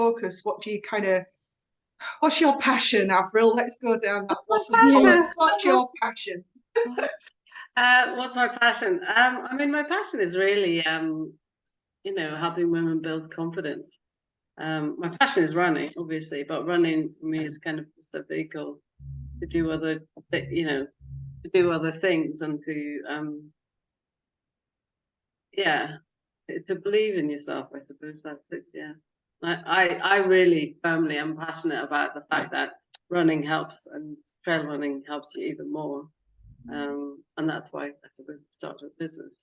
focus, what do you kind of, what's your passion, Avril? Let's go down that passion? What's your passion? What's my passion? I mean, my passion is really, helping women build confidence. My passion is running, obviously, but running for me is kind of just a vehicle to do to do other things and to believe in yourself. I suppose that's it. Yeah, I really firmly am passionate about the fact that running helps and trail running helps you even more. And that's why I suppose I started a business.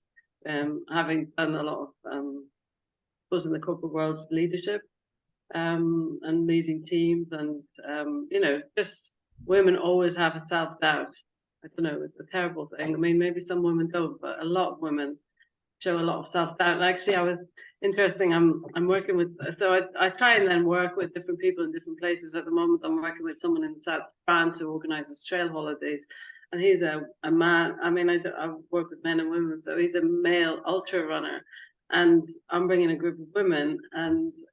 Having done a lot of was in the corporate world leadership and leading teams, and just women always have a self-doubt. I don't know, it's a terrible thing. I mean, maybe some women don't, but a lot of women show a lot of self-doubt. Actually, I was interesting. I'm working with, so I try and then work with different people in different places. At the moment, I'm working with someone in South France who organises trail holidays, and he's a man. I mean, I work with men and women, so he's a male ultra runner, and I'm bringing a group of women, and so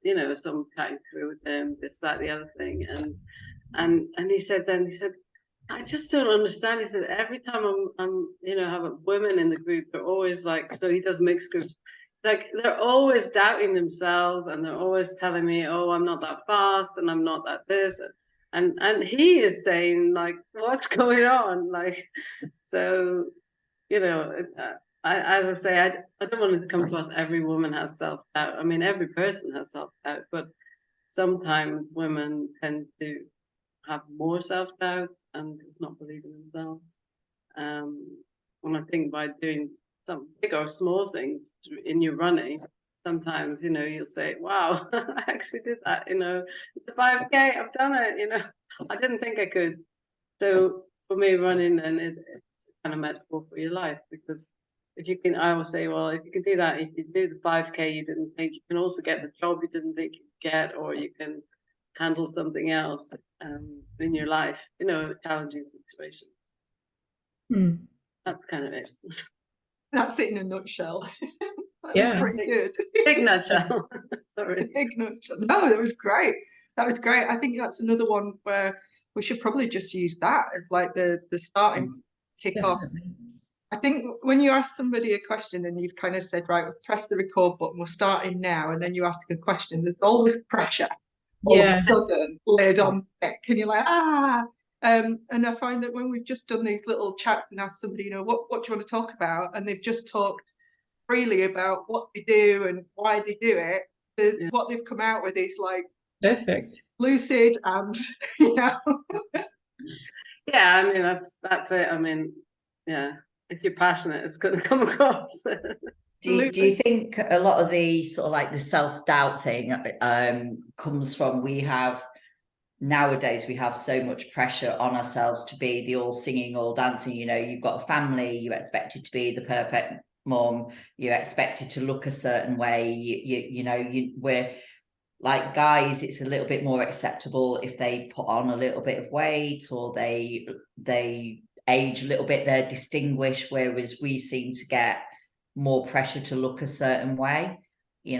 I'm chatting through with them, this, that, the other thing, and he said, I just don't understand. He said every time I'm have women in the group, they're always like, so he does mixed groups. Like they're always doubting themselves, and they're always telling me, "Oh, I'm not that fast, and I'm not that this," and he is saying like, "What's going on?" Like, so as I say, I don't want it to come across every woman has self doubt. I mean, every person has self doubt, but sometimes women tend to have more self-doubt and not believe in themselves. And I think by doing some big or small things in your running, sometimes, you'll say, wow, I actually did that, it's a 5K, I've done it, I didn't think I could. So for me, running then it's kind of metaphor for your life, because if you can, I always say, well, if you can do that, if you do the 5K you didn't think, you can also get the job you didn't think you'd get, or you can handle something else in your life, challenging situation. That's kind of it. That's it in a nutshell. That Yeah, was pretty good. Big nutshell. Sorry. Big nutshell. No, that was great. That was great. I think that's another one where we should probably just use that as like the starting kick off. I think when you ask somebody a question and you've kind of said, right, we'll press the record button, we're starting now, and then you ask a question, there's always pressure all of a sudden laid on deck, and you're like, and I find that when we've just done these little chats and asked somebody, what do you want to talk about, and they've just talked freely about what they do and why they do it, what they've come out with is like perfect, lucid, and yeah, I mean that's it. I mean, yeah, if you're passionate, it's going to come across. Do you think a lot of the sort of like the self-doubt thing comes from nowadays we have so much pressure on ourselves to be the all singing, all dancing, you've got a family, you're expected to be the perfect mum, you're expected to look a certain way, we're like guys, it's a little bit more acceptable if they put on a little bit of weight, or they age a little bit, they're distinguished, whereas we seem to get more pressure to look a certain way. Do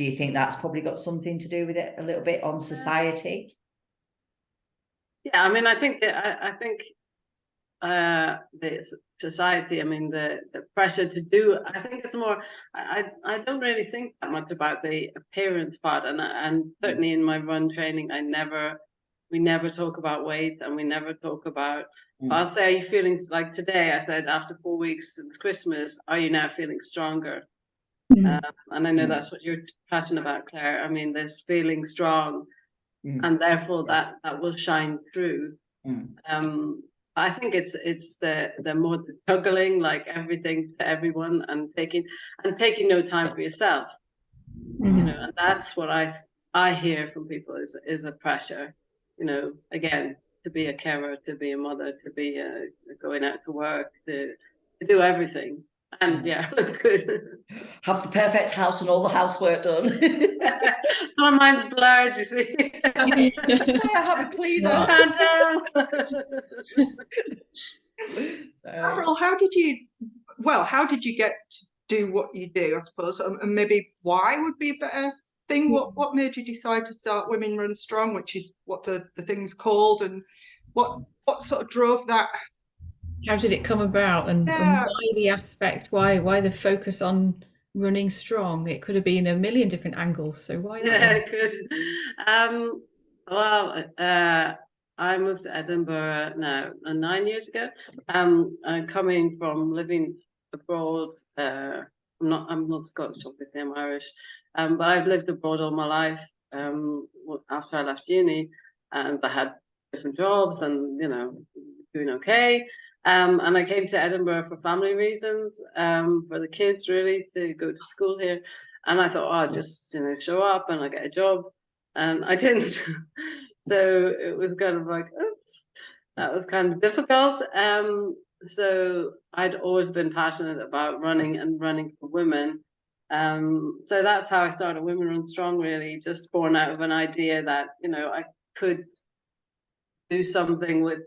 you think that's probably got something to do with it a little bit on society? Yeah, I mean, I think the society, I mean, the pressure to do, I think it's more, I don't really think that much about the appearance part, and certainly in my run training, we never talk about weight, and we never talk about, I'll say, are you feeling, like today, I said, after 4 weeks since Christmas, are you now feeling stronger? And I know that's what you're passionate about, Claire. I mean, this feeling strong, and therefore that will shine through. I think it's the more the juggling, like everything to everyone, and taking no time for yourself. And that's what I hear from people is a pressure. Again, to be a carer, to be a mother, to be going out to work, to do everything. And look good. Have the perfect house and all the housework done. My mind's blurred, you see. I have a cleaner. Avril, how did you get to do what you do, I suppose, and maybe why would be a better thing? What made you decide to start Women Run Strong, which is what the thing's called, and what sort of drove that? How did it come about, and Yeah. why the aspect? Why the focus on running strong? It could have been a million different angles. So why that Yeah, one? good. Well, I moved to Edinburgh now 9 years ago. I'm coming from living abroad. I'm not Scottish, obviously, I'm Irish. But I've lived abroad all my life. After I left uni, and I had different jobs, and doing okay. And I came to Edinburgh for family reasons, for the kids really to go to school here. And I thought, oh, I'll just show up and I get a job, and I didn't. So it was kind of like, oops, that was kind of difficult. So I'd always been passionate about running and running for women. So that's how I started Women Run Strong, really, just born out of an idea that I could do something with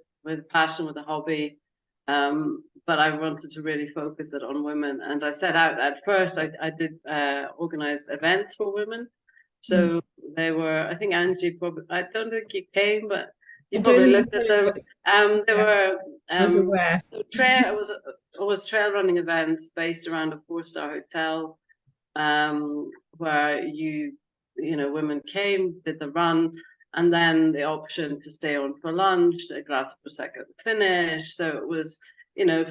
passion, with a hobby. But I wanted to really focus it on women. And I set out at first, I did organize events for women. So they were, I think Angie probably, I don't think you came, but you probably looked at them. They were, I was aware. So it was trail running events based around a 4-star hotel, where women came, did the run, and then the option to stay on for lunch, a glass of prosecco at the finish. So it was,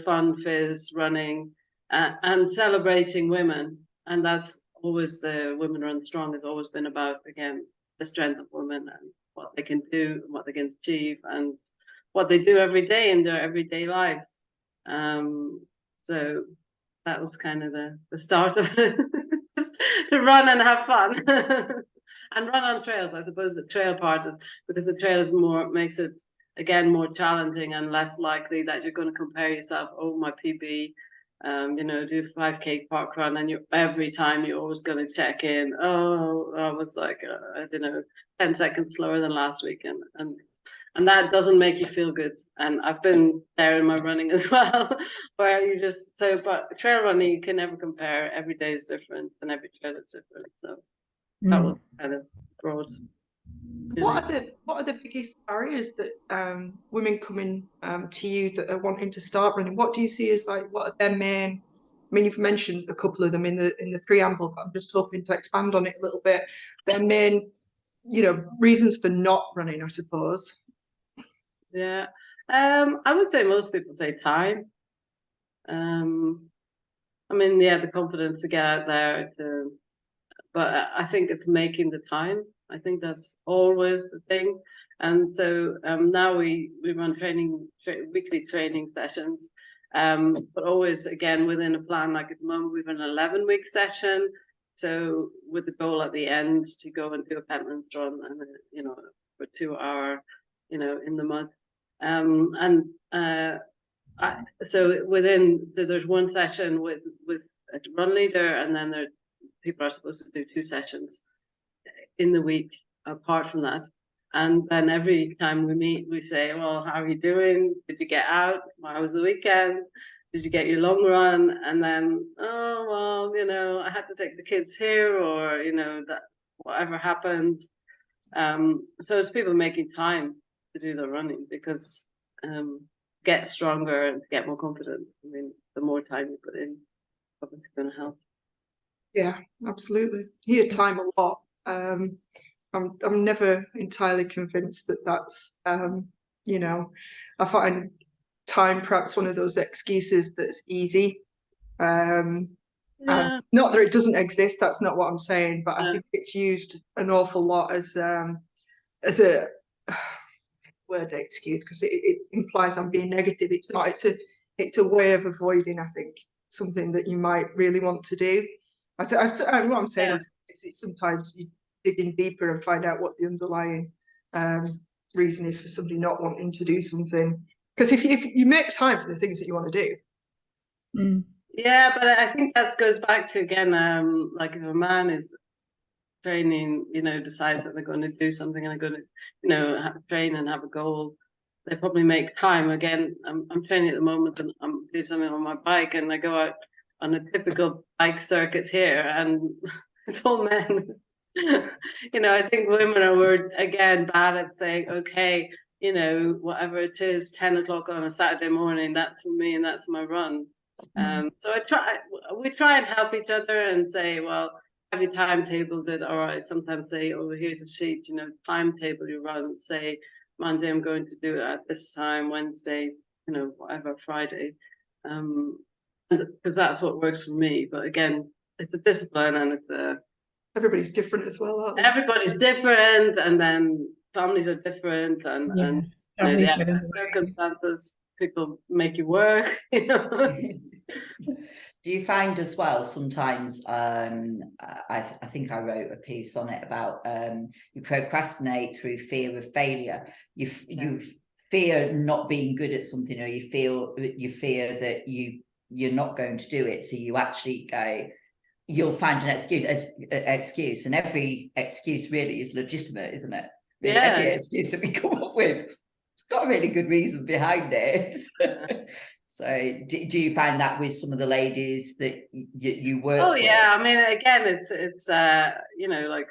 fun, fizz, running, and celebrating women. And that's always the Women Run Strong has always been about, again, the strength of women and what they can do and what they can achieve and what they do every day in their everyday lives. So that was kind of the start of it. To run and have fun. And run on trails. I suppose the trail part is because the trail is makes it again more challenging and less likely that you're going to compare yourself. Oh, my PB, do 5K park run, and every time you're always going to check in. Oh, I was like, I don't know, 10 seconds slower than last week, and that doesn't make you feel good. And I've been there in my running as well, where you but trail running, you can never compare. Every day is different and every trail is different. So that was kind of broad. What are the biggest barriers that women coming to you that are wanting to start running? What do you see as what are their main? I mean, you've mentioned a couple of them in the preamble, but I'm just hoping to expand on it a little bit. Their main, reasons for not running, I suppose. Yeah, I would say most people say time. I mean, the confidence to get out there but I think it's making the time. I think that's always the thing. And so now we run weekly training sessions, but always again within a plan. Like at the moment, we've an 11-week session. So with the goal at the end to go and do a Pentland run, and for 2 hours, in the mud. So there's one session with a run leader, and then people are supposed to do 2 sessions in the week apart from that. And then every time we meet, we say, well, how are you doing? Did you get out? How was the weekend? Did you get your long run? And then, oh, well, I had to take the kids here, or, that whatever happens. So it's people making time to do the running, because get stronger and get more confident. I mean, the more time you put in, obviously going to help. Yeah, absolutely. Hear time a lot. I'm never entirely convinced that that's I find time perhaps one of those excuses that's easy. Not that it doesn't exist, that's not what I'm saying, but I think it's used an awful lot as a word excuse, because it implies I'm being negative. It's not. It's a way of avoiding, I think, something that you might really want to do. What I'm saying is sometimes you dig in deeper and find out what the underlying reason is for somebody not wanting to do something. Because if you make time for the things that you want to do. Yeah, but I think that goes back to, again, like if a man is training, decides that they're going to do something and they're going to, train and have a goal, they probably make time. Again, I'm training at the moment, and I'm doing something on my bike, and I go out on a typical bike circuit here, and it's all men. You know, I think women are again bad at saying, okay, you know, whatever it is, 10 o'clock on a Saturday morning, that's for me and that's my run. So we try and help each other and say, well, have you timetabled it? All right. Sometimes say, oh, here's a sheet, you know, timetable your run. Say, Monday I'm going to do it at this time, Wednesday, you know, whatever, Friday. Because that's what works for me. But again, it's a discipline and it's a everybody's different as well, aren't they? everybody's different, and then families are different, and Yeah, and families the get in the way. circumstances people make you work. You know. Do you find as well sometimes, I think I wrote a piece on it about you procrastinate through fear of failure. You fear not being good at something, or you fear that you're not going to do it, so you actually go, you'll find an excuse, and every excuse really is legitimate, isn't it? I mean, every excuse that we come up with, it's got a really good reason behind it. So do you find that with some of the ladies that you work with? Yeah, I mean, again, it's you know, like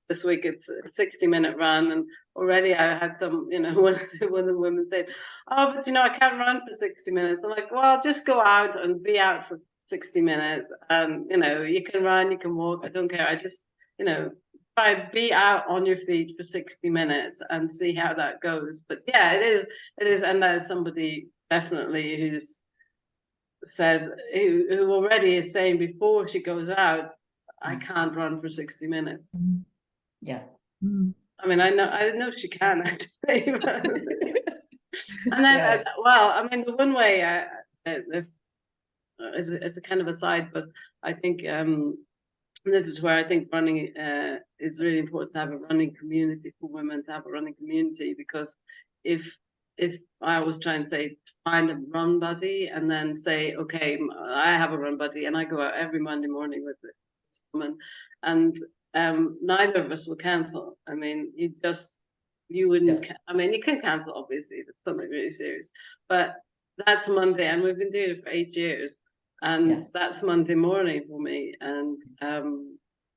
this week it's a 60-minute run, and already I had some, you know, one of the women said, oh, but you know, I can't run for 60 minutes. I'm like, well, just go out and be out for 60 minutes, and you know, you can run, you can walk, I don't care. I just, you know, try and be out on your feet for 60 minutes and see how that goes. But yeah, it is, and there's somebody definitely who already is saying before she goes out, I can't run for 60 minutes. Yeah. I mean, I know she can actually. And then, well, I mean, the one way, it's a kind of aside, but I think this is where I think running is really important to have a running community for women, to have a running community, because if I always try and say, find a run buddy, and then say, okay, I have a run buddy, and I go out every Monday morning with this woman, and neither of us will cancel. I mean, you wouldn't. I mean, you can cancel, obviously, if it's something really serious, but that's Monday, and we've been doing it for 8 years, and that's Monday morning for me, and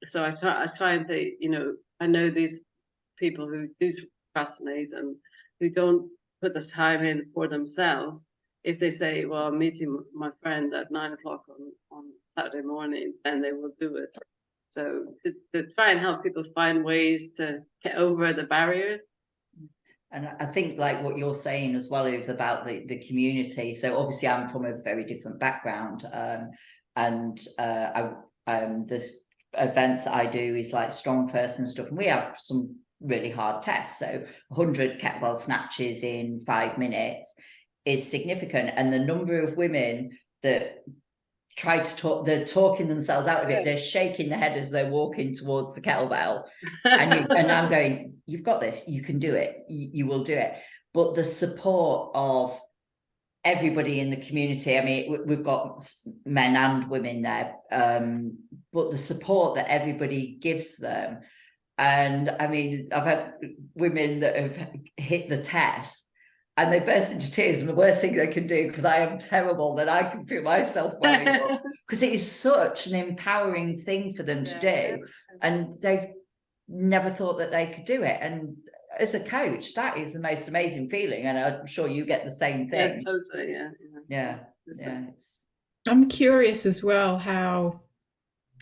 so I try and say, you know, I know these people who do procrastinate and who don't put the time in for themselves. If they say, well, I'm meeting my friend at 9 o'clock on Saturday morning, then they will do it. So to try and help people find ways to get over the barriers. And I think like what you're saying as well is about the community. So obviously I'm from a very different background, and the events that I do is like strong first and stuff, and we have some really hard tests. So 100 kettlebell snatches in 5 minutes is significant, and the number of women that try to talk, they're talking themselves out of it, they're shaking their head as they're walking towards the kettlebell, and I'm going, you've got this, you can do it, you will do it. But the support of everybody in the community, I mean, we've got men and women there, but the support that everybody gives them. And I mean, I've had women that have hit the test and they burst into tears, and the worst thing they can do, because I am terrible, that I can feel myself welling up, because it is such an empowering thing for them to do, and they've never thought that they could do it. And as a coach, that is the most amazing feeling, and I'm sure you get the same thing. Yeah, totally, yeah. I'm curious as well how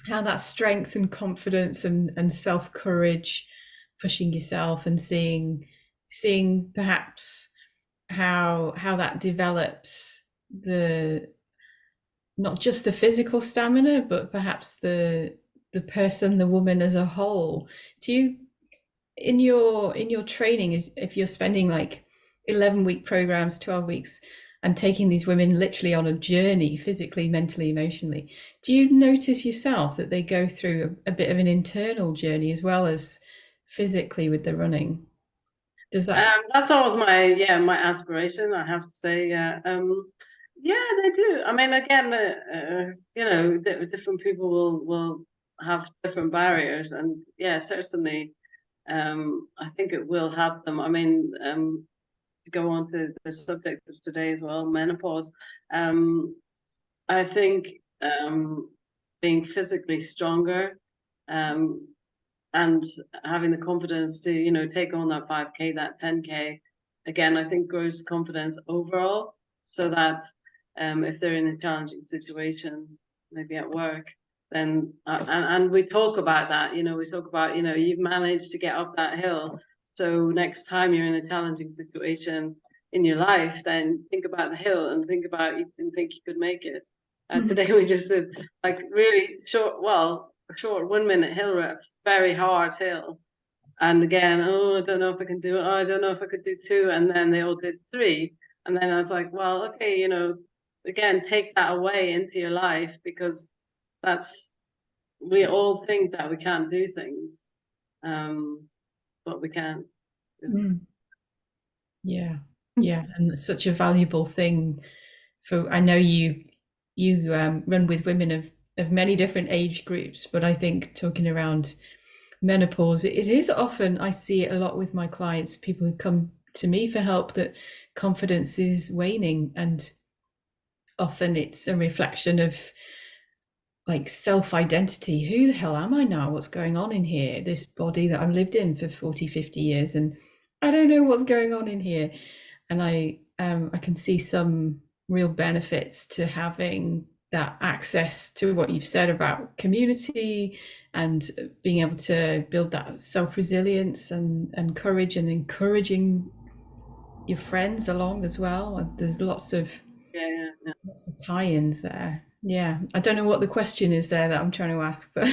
that strength and confidence and self-courage, pushing yourself and seeing perhaps how that develops not just the physical stamina, but perhaps the person, the woman as a whole. Do you, in your training, if you're spending like 11-week programs, 12 weeks, and taking these women literally on a journey, physically, mentally, emotionally, do you notice yourself that they go through a bit of an internal journey as well as physically with the running? Does that? That's always my aspiration, I have to say. Yeah, they do. I mean, again, you know, different people will have different barriers, and yeah, certainly, I think it will help them. I mean, to go on to the subject of today as well, menopause. I think being physically stronger and having the confidence to, you know, take on that 5K, that 10K, again, I think grows confidence overall, so that if they're in a challenging situation, maybe at work, then and we talk about that, you know, we talk about, you know, you've managed to get up that hill, so next time you're in a challenging situation in your life, then think about the hill and think about you didn't think you could make it. Today we just did like really short 1 minute hill reps, very hard hill. And again, oh, I don't know if I can do it. Oh, I don't know if I could do 2. And then they all did 3. And then I was like, well, okay, you know, again, take that away into your life, because we all think that we can't do things, but we can. Yeah, and it's such a valuable thing. I know you run with women of many different age groups, but I think talking around menopause, it is often, I see it a lot with my clients, people who come to me for help, that confidence is waning, and often it's a reflection of like self-identity. Who the hell am I now? What's going on in here? This body that I've lived in for 40, 50 years, and I don't know what's going on in here. And I can see some real benefits to having that access to what you've said about community and being able to build that self-resilience and courage, and encouraging your friends along as well. And there's lots of tie-ins there. Yeah, I don't know what the question is there that I'm trying to ask, but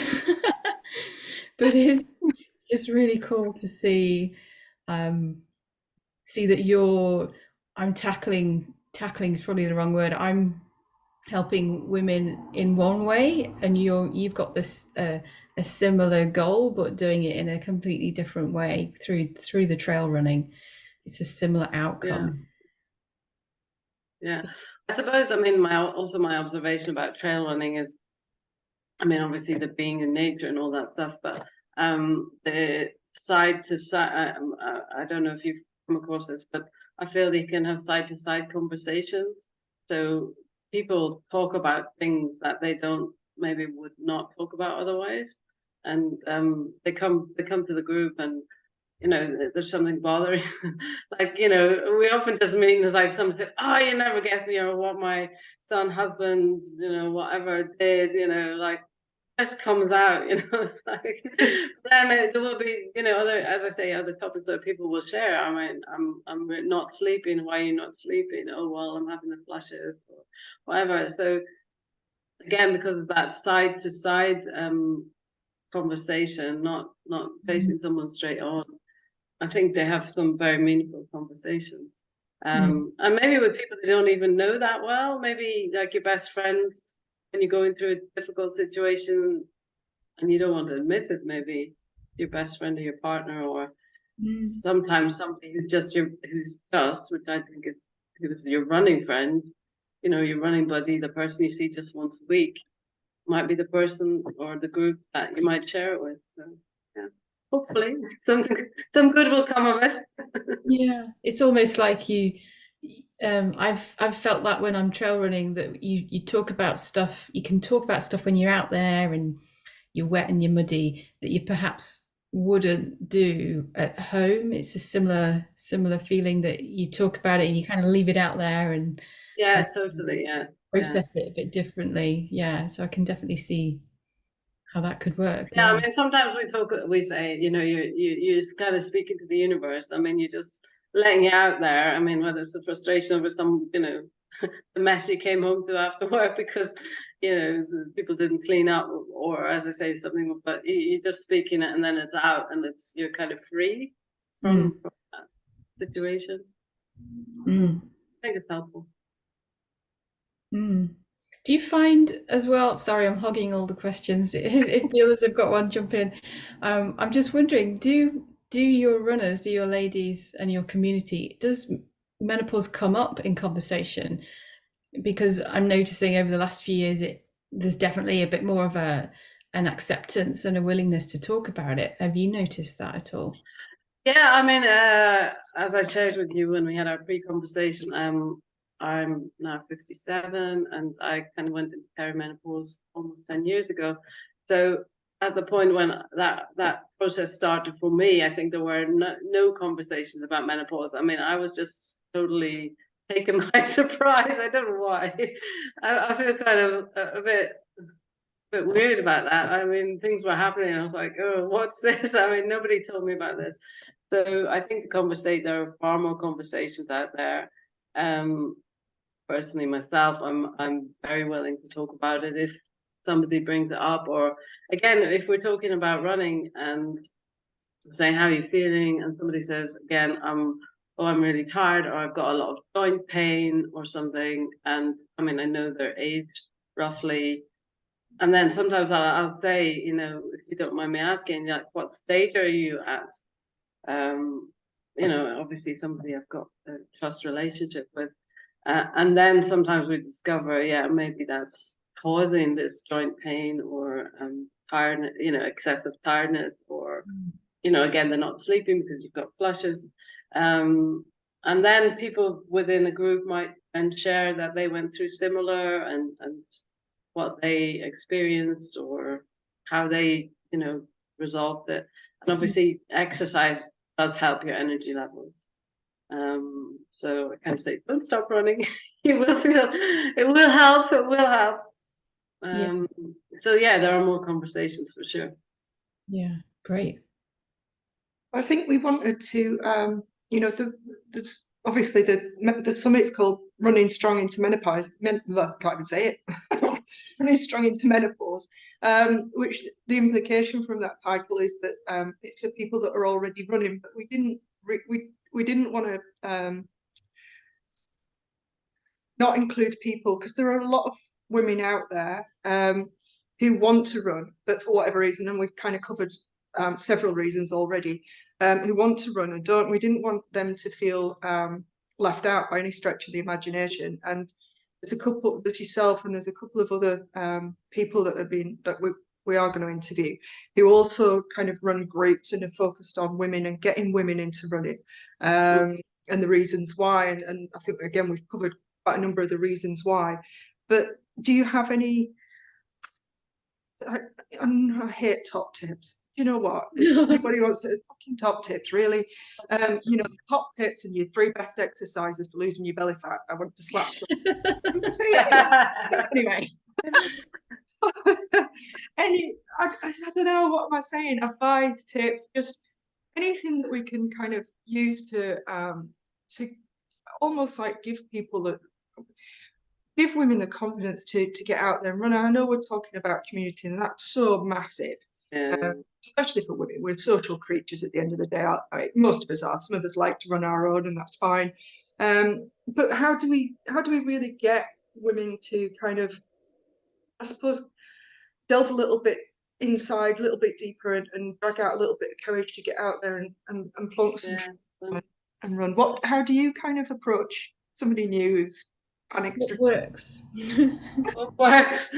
but it's really cool to see that I'm tackling is probably the wrong word. I'm helping women in one way, and you've got this a similar goal, but doing it in a completely different way through the trail running. It's a similar outcome. Yeah. I suppose, I mean, my observation about trail running is, I mean, obviously the being in nature and all that stuff, but the side to side, I don't know if you've come across this, but I feel they can have side to side conversations. So people talk about things that they would not talk about otherwise. And they come to the group, and you know, there's something bothering. Like, you know, we often just meet and it's like someone said, oh, you never guess, you know, what my husband, you know, whatever did, you know, like just comes out, you know. It's like, then there will be, you know, other topics that people will share. I mean, I'm not sleeping. Why are you not sleeping? Oh, well, I'm having the flushes or whatever. So again, because of that side to side conversation, not facing someone straight on, I think they have some very meaningful conversations. And maybe with people they don't even know that well, maybe like your best friend, when you're going through a difficult situation and you don't want to admit it, maybe your best friend or your partner, or sometimes somebody which I think is your running friend, you know, your running buddy, the person you see just once a week, might be the person or the group that you might share it with. So yeah. Hopefully some good will come of it. Yeah, it's almost like I've felt that when I'm trail running, that you talk about stuff, you can talk about stuff when you're out there and you're wet and you're muddy, that you perhaps wouldn't do at home. It's a similar feeling that you talk about it and you kind of leave it out there and totally, process it a bit differently. Yeah, so I can definitely see how that could work. Yeah, I mean, sometimes we say, you know, you're kind of speaking to the universe. I mean, you're just letting it out there. I mean, whether it's a frustration over some, you know, the mess you came home to after work because, you know, people didn't clean up, or as I say, something, but you're just speaking it and then it's out and you're kind of free from that situation. I think it's helpful. Do you find as well, sorry, I'm hogging all the questions. If the others have got one, jump in. I'm just wondering, do your runners, do your ladies and your community, does menopause come up in conversation? Because I'm noticing over the last few years, there's definitely a bit more of an acceptance and a willingness to talk about it. Have you noticed that at all? Yeah, I mean, as I shared with you when we had our pre-conversation, I'm now 57 and I kind of went into perimenopause almost 10 years ago. So at the point when that process started for me, I think there were no conversations about menopause. I mean, I was just totally taken by surprise. I don't know why. I feel kind of a bit weird about that. I mean, things were happening. I was like, oh, what's this? I mean, nobody told me about this. So I think there are far more conversations out there. Personally, myself, I'm very willing to talk about it if somebody brings it up, or again, if we're talking about running and saying how are you feeling, and somebody says again, I'm really tired, or I've got a lot of joint pain or something, and I mean, I know their age roughly. And then sometimes I'll say, you know, if you don't mind me asking, like, what stage are you at? You know, obviously somebody I've got a trust relationship with. And then sometimes we discover, yeah, maybe that's causing this joint pain or tiredness, you know, excessive tiredness, or, you know, again, they're not sleeping because you've got flushes. And then people within a group might then share that they went through similar and what they experienced or how they, you know, resolved it. And obviously exercise does help your energy levels. So I kind of say, don't stop running. You will feel, it will help, it will help. So yeah, there are more conversations for sure. Yeah, great. I think we wanted to, you know, obviously the summit's called Running Strong into Menopause. Can't even say it. Running Strong into Menopause, which the implication from that title is that it's for people that are already running, but we didn't want to not include people, because there are a lot of women out there who want to run, but for whatever reason, and we've kind of covered several reasons already, who want to run and don't. We didn't want them to feel left out by any stretch of the imagination. And there's yourself, and there's a couple of other people that we are going to interview, who also kind of run groups and are focused on women and getting women into running, and the reasons why. And I think again we've covered quite a number of the reasons why. But do you have any? I hate top tips. You know what? If anybody wants to, fucking top tips, really. You know, the top tips and your 3 best exercises for losing your belly fat. I want to slap anyway. I don't know, what am I saying? Advice, tips, just anything that we can kind of use to almost like give women the confidence to get out there and run. I know we're talking about community, and that's so massive. Especially for women. We're social creatures at the end of the day. Most of us are. Some of us like to run our own, and that's fine. But how do we really get women to kind of, I suppose, delve a little bit inside, a little bit deeper, and drag out a little bit of courage to get out there and plonk some and run? How do you kind of approach somebody new who's panicked? What works? What works?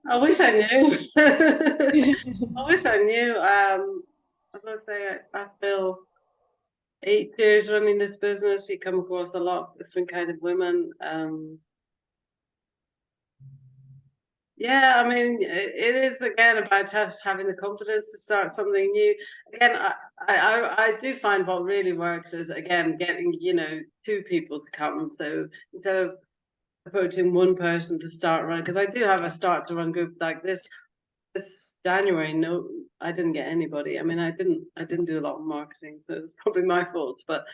I wish I knew. I wish I knew. As I say, I feel 8 years running this business, you come across a lot of different kind of women. Yeah, I mean, it is again about just having the confidence to start something new. Again, I do find what really works is, again, getting, you know, 2 people to come. So instead of approaching 1 person to start running, because I do have a start to run group like this January. No, I didn't get anybody. I mean, I didn't do a lot of marketing, so it's probably my fault. But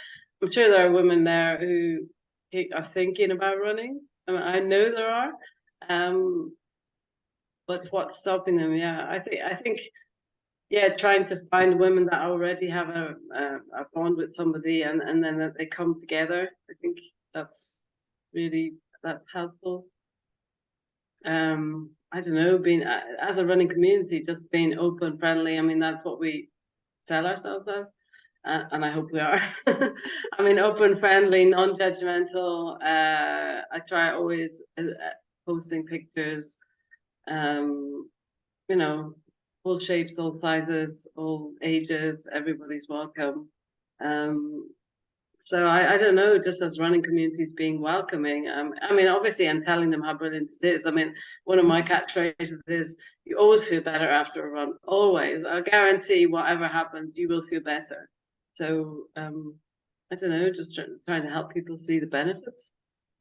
I'm sure there are women there who are thinking about running. I mean, I know there are. But what's stopping them? Yeah, I think, yeah, trying to find women that already have a bond with somebody, and then that they come together. I think that's helpful. I don't know, being as a running community, just being open, friendly. I mean, that's what we tell ourselves as, and I hope we are. I mean, open, friendly, non-judgmental. I try always posting pictures. You know, all shapes, all sizes, all ages, everybody's welcome. So I don't know, just as running communities being welcoming. I mean, obviously, I'm telling them how brilliant it is. I mean, one of my catchphrases is, You always feel better after a run. Always. I guarantee whatever happens, you will feel better. So I don't know, just trying to help people see the benefits.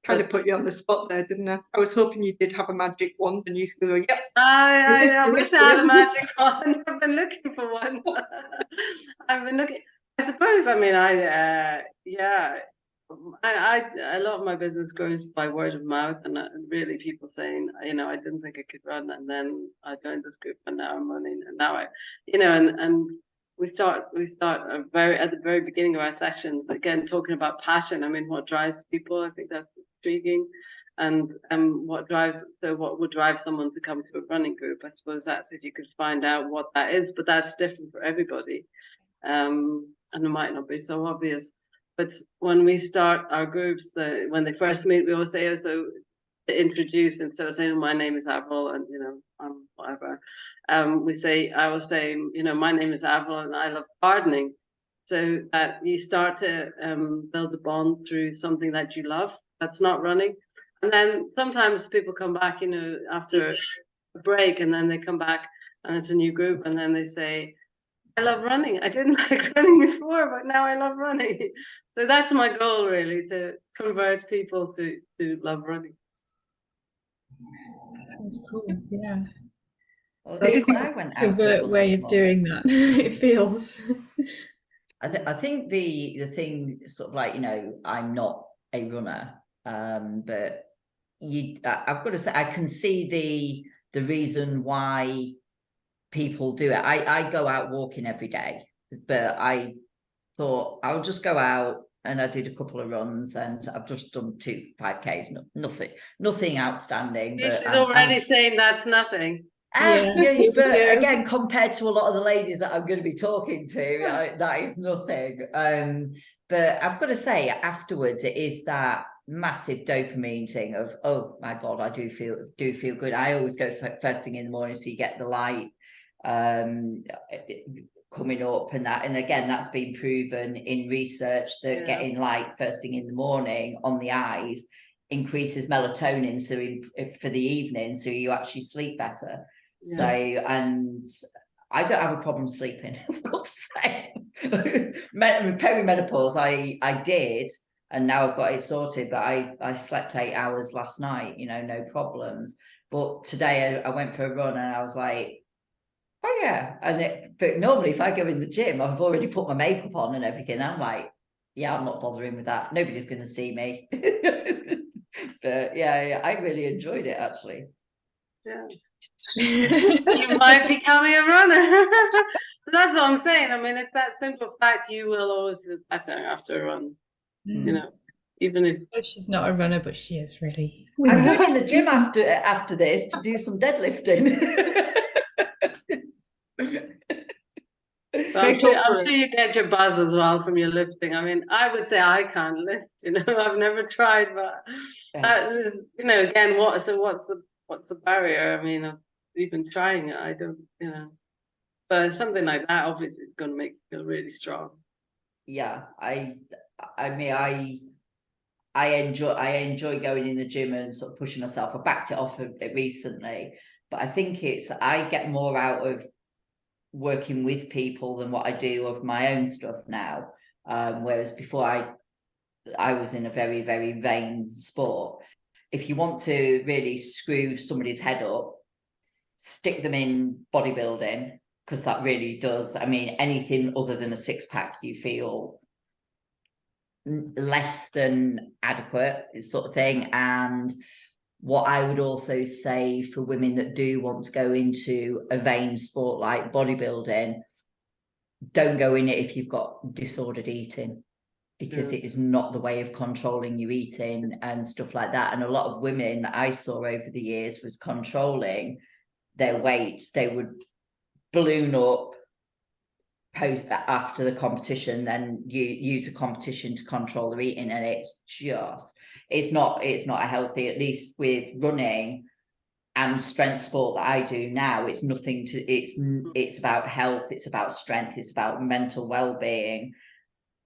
Kind of put you on the spot there, didn't I? I was hoping you did have a magic wand and you could go, yep. I wish I had a magic wand. I've been looking for one. I've been looking. I suppose. I mean, yeah. A lot of my business goes by word of mouth, and really people saying, you know, I didn't think I could run, and then I joined this group, and now I'm running, and now I, you know, and we start at the very beginning of our sessions again talking about passion. I mean, what drives people? I think that's intriguing, and what would drive someone to come to a running group? I suppose that's if you could find out what that is, but that's different for everybody, and it might not be so obvious. But when we start our groups, when they first meet, we always say, oh, so to introduce, instead of saying, my name is Avril, and, you know, whatever, I will say, you know, my name is Avril, and I love gardening. So that you start to build a bond through something that you love, that's not running. And then sometimes people come back, you know, after a break, and then they come back, and it's a new group, and then they say, I love running. I didn't like running before, but now I love running. So that's my goal, really, to convert people to love running. That's cool. Yeah. Well, That's I went out for a a run way this of doing that. It feels. I think the thing, sort of like, you know, I'm not a runner, but I've got to say, I can see the reason why people do it. I go out walking every day, but I thought I'll just go out, and I did a couple of runs, and I've just done 2 5Ks. Nothing outstanding. But She's already saying that's nothing. Yeah, but again, compared to a lot of the ladies that I'm going to be talking to, that is nothing. But I've got to say, afterwards, it is that massive dopamine thing of, oh my God, I do feel good. I always go first thing in the morning, so you get the light coming up, and again, that's been proven in research that getting light first thing in the morning on the eyes increases melatonin, so for the evening, so you actually sleep better. So, and I don't have a problem sleeping, I've got to say. Perimenopause, I did, and now I've got it sorted, but I slept 8 hours last night, you know, no problems. But today I went for a run, and I was like, oh yeah. But normally if I go in the gym, I've already put my makeup on and everything. I'm like, yeah, I'm not bothering with that. Nobody's going to see me. But yeah, I really enjoyed it, actually. Yeah. You might be becoming a runner. That's what I'm saying. I mean, it's that simple fact, you will always feel better after a run. You know, even if she's not a runner, but she is really. I'm going in the gym after this to do some deadlifting. I'm sure you get your buzz as well from your lifting. I mean, I would say I can't lift, you know, I've never tried, but that is, you know, again, what's the barrier? I mean, of even trying it, I don't, you know, but something like that obviously is going to make you feel really strong. Yeah, I mean, I enjoy going in the gym and sort of pushing myself. I backed it off a bit recently, but I think I get more out of working with people than what I do of my own stuff now. Whereas before I was in a very, very vain sport. If you want to really screw somebody's head up, stick them in bodybuilding, because that really does. I mean, anything other than a 6-pack, you feel less than adequate, sort of thing. And what I would also say for women that do want to go into a vain sport like bodybuilding, don't go in it if you've got disordered eating, because it is not the way of controlling your eating and stuff like that. And a lot of women that I saw over the years was controlling their weight. They would balloon up after the competition, then you use a competition to control their eating, and it's not a healthy, at least with running and strength sport that I do now. It's nothing to it's about health, it's about strength, it's about mental well-being.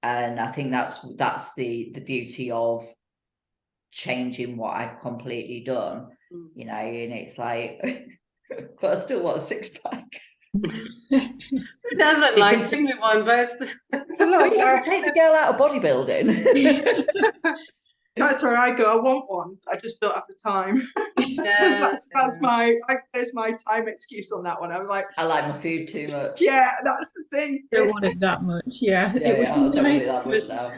And I think that's the beauty of changing what I've completely done, you know. And it's like but I still want a six-pack. Who doesn't like? Give me one, but It's a lot You of can take the girl out of bodybuilding. That's where I go. I want one. I just don't have the time. yeah, That's there's my time excuse on that one. I was like, I like my food too much. yeah, that's the thing. Don't want it that much. Yeah, Yeah, it would I don't be want it nice, that much but- now.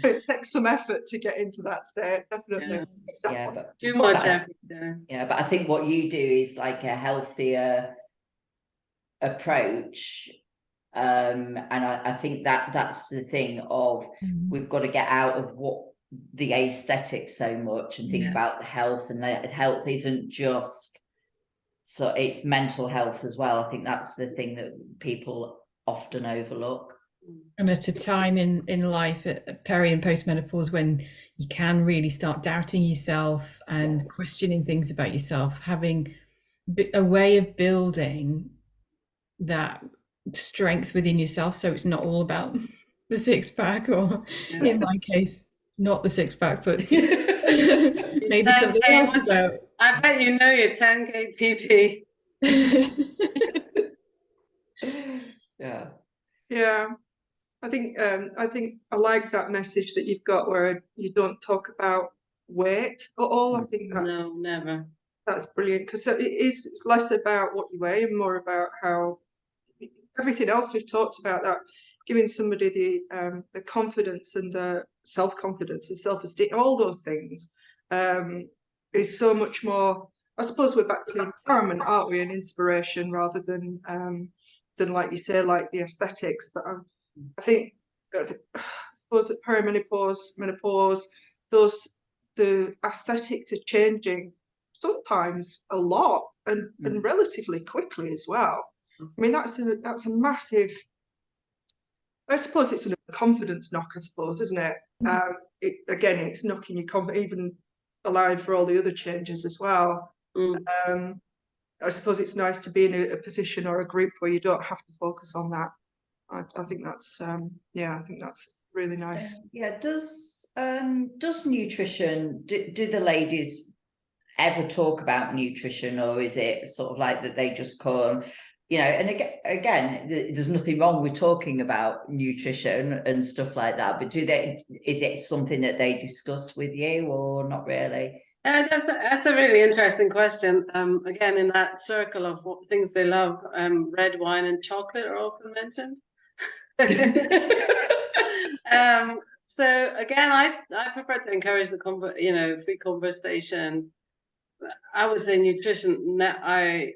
It takes some effort to get into that state, definitely. Yeah. It's that Yeah, one. but too much but I- effort. Yeah. Yeah, but I think what you do is like a healthier approach. And I think that's the thing of we've got to get out of what the aesthetic so much and think Yeah. about the health, and the health isn't just so it's mental health as well. I think that's the thing that people often overlook. And at a time in life, at peri and postmenopause, when you can really start doubting yourself and questioning things about yourself, having a way of building that strength within yourself, so it's not all about the six-pack, or in my case, not the six-pack, but maybe something else about. I bet you know your 10K PP. Yeah. Yeah. I think I like that message that you've got where you don't talk about weight at all. I think No, never. that's brilliant, because it's less about what you weigh and more about how everything else we've talked about, that giving somebody the confidence and the self-confidence and self-esteem, all those things, is so much more. I suppose we're back to empowerment, aren't we, and inspiration rather than like you say, like the aesthetics. But I think I suppose at perimenopause, menopause, the aesthetics are changing sometimes a lot and relatively quickly as well. I mean, that's a massive. I suppose it's a confidence knock, I suppose, isn't it? It's knocking your confidence, even allowing for all the other changes as well. I suppose it's nice to be in a position or a group where you don't have to focus on that. I think that's I think that's really nice. Yeah. Does nutrition, do the ladies ever talk about nutrition, or is it sort of like that they just come, and again, there's nothing wrong with talking about nutrition and stuff like that, but is it something that they discuss with you, or not really? That's a really interesting question. Again, in that circle of what things they love, red wine and chocolate are often mentioned. So again, I prefer to encourage the free conversation. I would say nutrition. I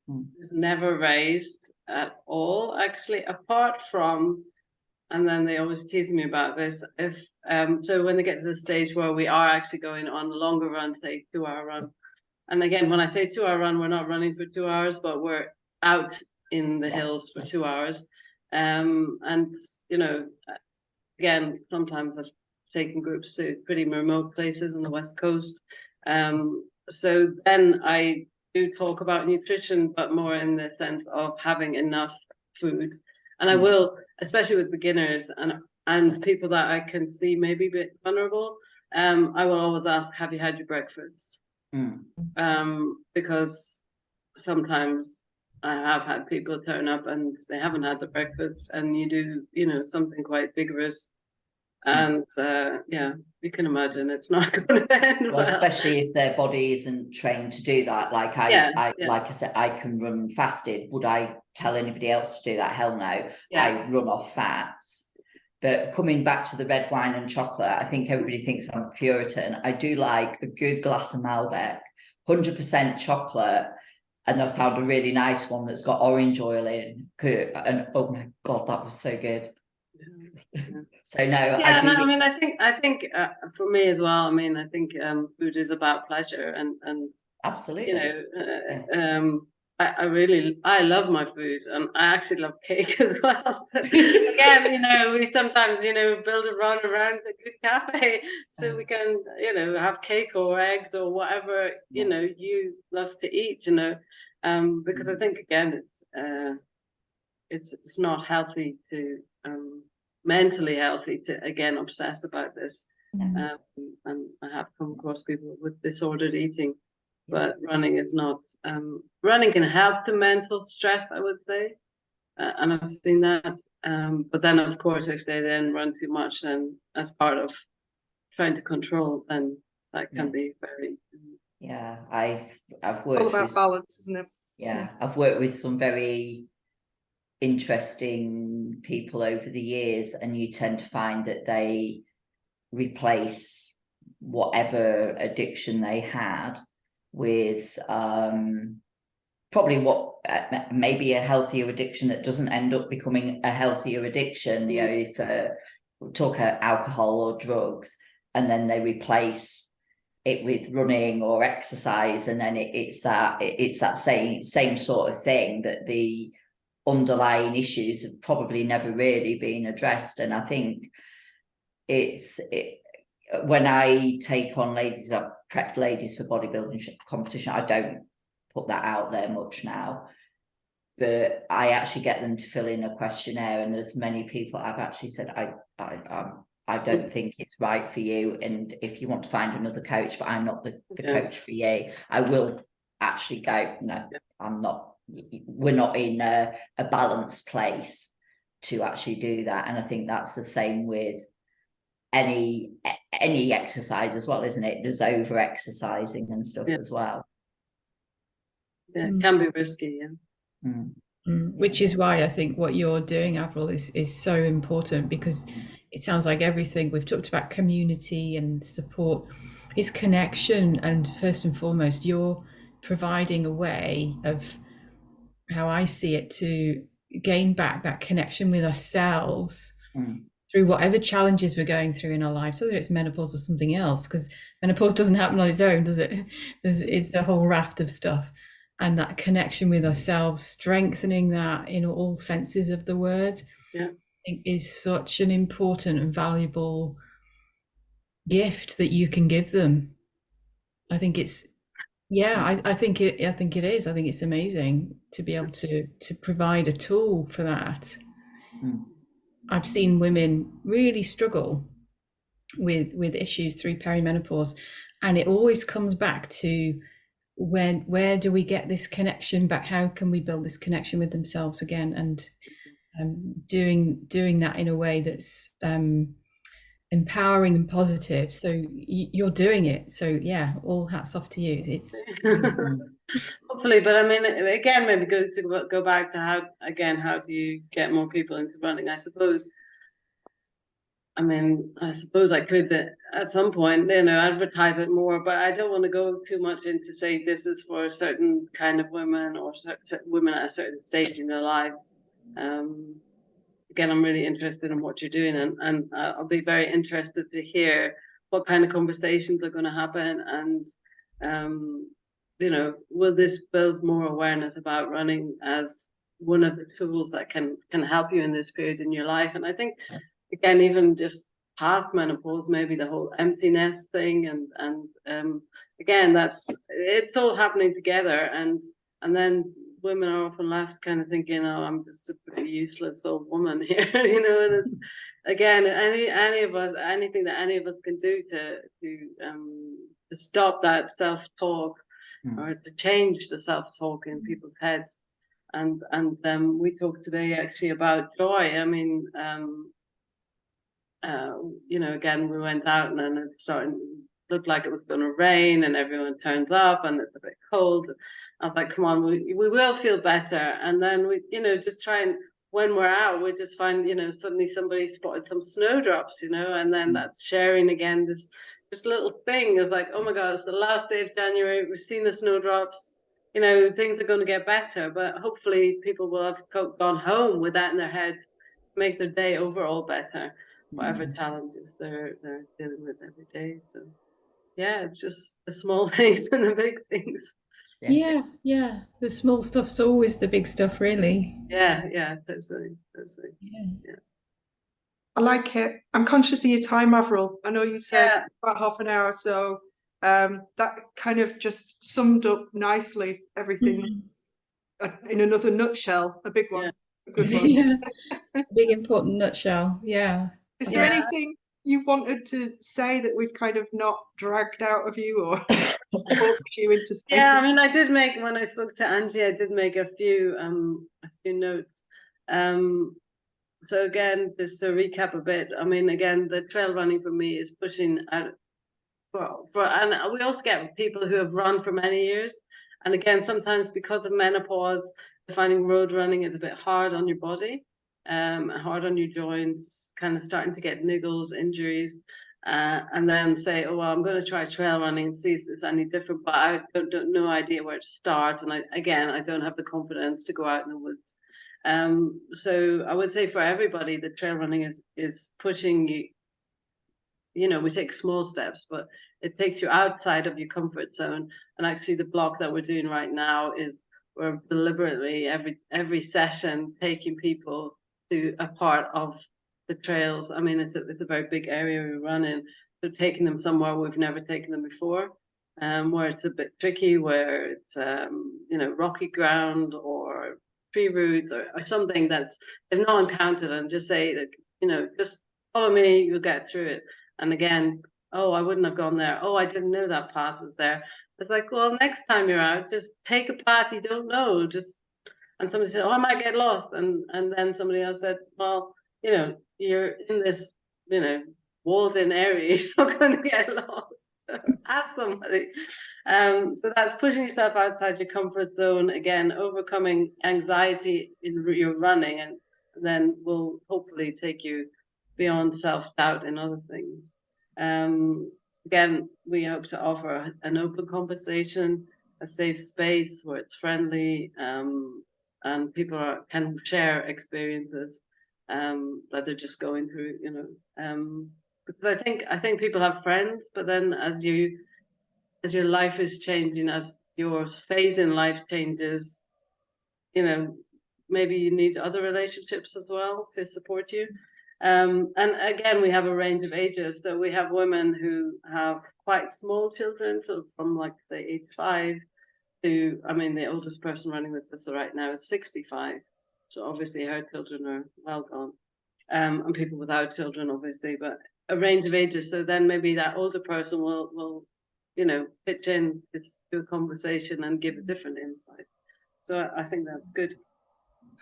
was never raised at all, actually, apart from, and then they always tease me about this. If so, when they get to the stage where we are actually going on a longer run, say 2-hour run, and again, when I say 2-hour run, we're not running for 2 hours, but we're out in the hills for 2 hours. And again, sometimes I've taken groups to pretty remote places on the West Coast. So then I do talk about nutrition, but more in the sense of having enough food. And I will, especially with beginners and people that I can see maybe a bit vulnerable, I will always ask, have you had your breakfast? Because sometimes I have had people turn up and they haven't had the breakfast, and you do, something quite vigorous. And you can imagine it's not going to end well. Especially if their body isn't trained to do that. Like like I said, I can run fasted. Would I tell anybody else to do that? Hell no. I run off fats. But coming back to the red wine and chocolate, I think everybody thinks I'm a Puritan. I do like a good glass of Malbec, 100% chocolate. And I found a really nice one that's got orange oil in. And oh my God, that was so good. So no, I think for me as well. I mean, I think food is about pleasure, and absolutely, I love my food, and I actually love cake as well. Again, we sometimes build a run around a good cafe so we can have cake or eggs or whatever you love to eat. Because I think again it's not healthy to mentally healthy to again obsess about this. And I have come across people with disordered eating, but running is not. Running can help the mental stress, I would say, and I've seen that. But then, of course, if they then run too much, then as part of trying to control, then that can be very. Yeah, I've All worked about with balance, isn't it? yeah, I've worked with some very interesting people over the years, and you tend to find that they replace whatever addiction they had with probably what maybe a healthier addiction that doesn't end up becoming a healthier addiction. You know, if we talk alcohol or drugs, and then they replace it with running or exercise, and then it's that same sort of thing, that the underlying issues have probably never really been addressed. And I think when I take on ladies, I've prepped ladies for bodybuilding competition. I don't put that out there much now, but I actually get them to fill in a questionnaire, and there's many people I've actually said I don't think it's right for you, and if you want to find another coach, but I'm not the coach for you. I will actually go, no, I'm not. We're not in a balanced place to actually do that. And I think that's the same with any exercise as well, isn't it? There's over exercising and stuff as well. Yeah, it can be risky. Which is why I think what you're doing, Avril, is so important, because it sounds like everything we've talked about, community and support, is connection. And first and foremost, you're providing a way of, how I see it, to gain back that connection with ourselves through whatever challenges we're going through in our lives, whether it's menopause or something else, because menopause doesn't happen on its own, does it? It's a whole raft of stuff. And that connection with ourselves, strengthening that in all senses of the word, I think is such an important and valuable gift that you can give them. I think it's, I think it is. I think it's amazing to be able to provide a tool for that. I've seen women really struggle with issues through perimenopause, and it always comes back to, where do we get this connection back? How can we build this connection with themselves again? And doing that in a way that's empowering and positive. So you're doing it. So all hats off to you. It's hopefully, but I mean, again, maybe good to go back to how do you get more people into running? I suppose I could at some point, advertise it more, but I don't want to go too much into say this is for a certain kind of women or women at a certain stage in their lives. Again, I'm really interested in what you're doing, and I'll be very interested to hear what kind of conversations are going to happen, and will this build more awareness about running as one of the tools that can help you in this period in your life. And I think, again, even just past menopause, maybe the whole empty nest thing, and again, it's all happening together, and then women are often left kind of thinking, oh, I'm just a pretty useless old woman here, and it's, again, anything that any of us can do to stop that self-talk, or to change the self-talk in people's heads. And we talked today actually about joy. I mean, again, we went out and then it looked like it was going to rain, and everyone turns up and it's a bit cold. I was like, come on, we will feel better. And then we, just try, and when we're out, we just find, suddenly somebody spotted some snowdrops, and then that's sharing again this little thing. It's like, oh my God, it's the last day of January. We've seen the snowdrops. Things are going to get better, but hopefully people will have gone home with that in their heads, make their day overall better, whatever challenges they're dealing with every day. So it's just the small things and the big things. The small stuff's always the big stuff, really. Totally. I like it. I'm conscious of your time, Avril. I know you said about half an hour, so that kind of just summed up nicely everything in another nutshell. A big one, a good one. Big important nutshell. Is there anything you wanted to say that we've kind of not dragged out of you, or? talked you into staying? Yeah, I mean, I did make, when I spoke to Angie, I did make a few notes. So again, just to recap a bit, I mean, again, the trail running for me is pushing out and we also get people who have run for many years. And again, sometimes because of menopause, finding road running is a bit hard on your body, hard on your joints, kind of starting to get niggles, injuries. And then say, oh, well, I'm going to try trail running and see if it's any different, but I don't no idea where to start. And I don't have the confidence to go out in the woods. So I would say for everybody, the trail running is pushing you. You know, we take small steps, but it takes you outside of your comfort zone. And actually, the block that we're doing right now is we're deliberately every session taking people to a part of the trails. I mean, it's a very big area we run in, so taking them somewhere we've never taken them before, where it's a bit tricky, where it's you know, rocky ground or tree roots or something that's they've not encountered, and just say that, you know, just follow me, you'll get through it. And again, oh, I wouldn't have gone there. Oh, I didn't know that path was there. It's like, well, next time you're out, just take a path you don't know. And somebody said, oh, I might get lost. And then somebody else said, well, you know, you're in this, you know, walled in area. You're not going to get lost. Ask somebody. So that's pushing yourself outside your comfort zone. Again, overcoming anxiety in your running, and then will hopefully take you beyond self-doubt and other things. Again, we hope to offer an open conversation, a safe space where it's friendly, and people can share experiences that they're just going through, you know. Because I think people have friends, but then as your life is changing, as your phase in life changes, you know, maybe you need other relationships as well to support you. And again, we have a range of ages. So we have women who have quite small children, from like, say, age 5 to, I mean, the oldest person running with us right now is 65. So obviously her children are well gone. And people without children, obviously, but a range of ages. So then maybe that older person will you know, pitch in to a conversation and give a different insight. So I think that's good.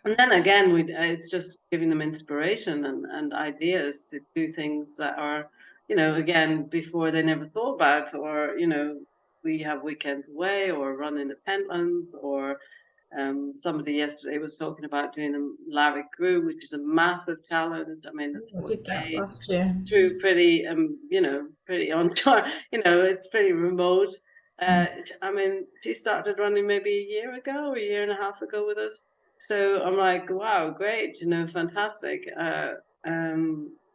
And then again, it's just giving them inspiration and ideas to do things that are, you know, again, before they never thought about, or, you know, we have weekends away or run in the Pentlands, or somebody yesterday was talking about doing the Larwick Grew, which is a massive challenge. I mean, it's I did that 4K last year. through pretty, you know, pretty on chart, you know, it's pretty remote. I mean, she started running maybe a year ago, a year and a half ago with us. So I'm like, wow, great, you know, fantastic.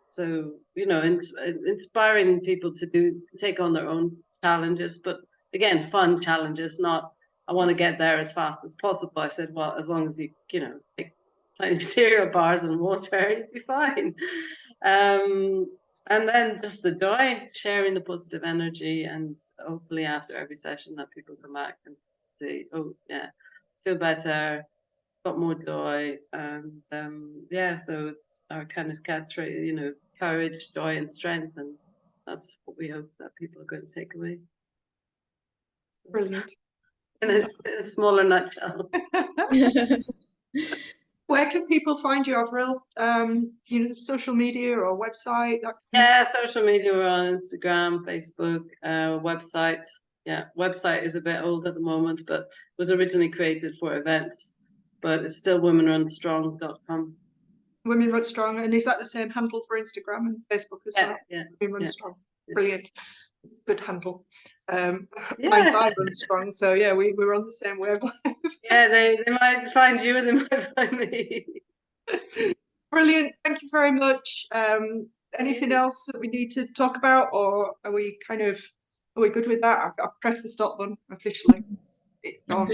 So, you know, inspiring people to take on their own challenges, but again, fun challenges, not, I want to get there as fast as possible. I said, well, as long as you know, take plenty of cereal bars and water, you'll be fine. And then just the joy, sharing the positive energy, and hopefully after every session that people come back and say, oh yeah, feel better, got more joy. And yeah, so it's our kind of catchphrase, you know, courage, joy and strength, and that's what we hope that people are going to take away. Brilliant. In a smaller nutshell. Where can people find you, Avril? You know, social media or website? Yeah, social media, we're on Instagram, Facebook, website. Yeah, website is a bit old at the moment, but was originally created for events, but it's still womenrunstrong.com. Women Run Strong, and is that the same handle for Instagram and Facebook as well? Yeah, Women Run Strong. Brilliant. It's a good handle. Yeah. Mine's I Run Strong, so yeah, we're on the same wavelength. Yeah, they might find you, and they might find me. Brilliant. Thank you very much. Anything else that we need to talk about, or are we good with that? I've pressed the stop button officially. It's gone.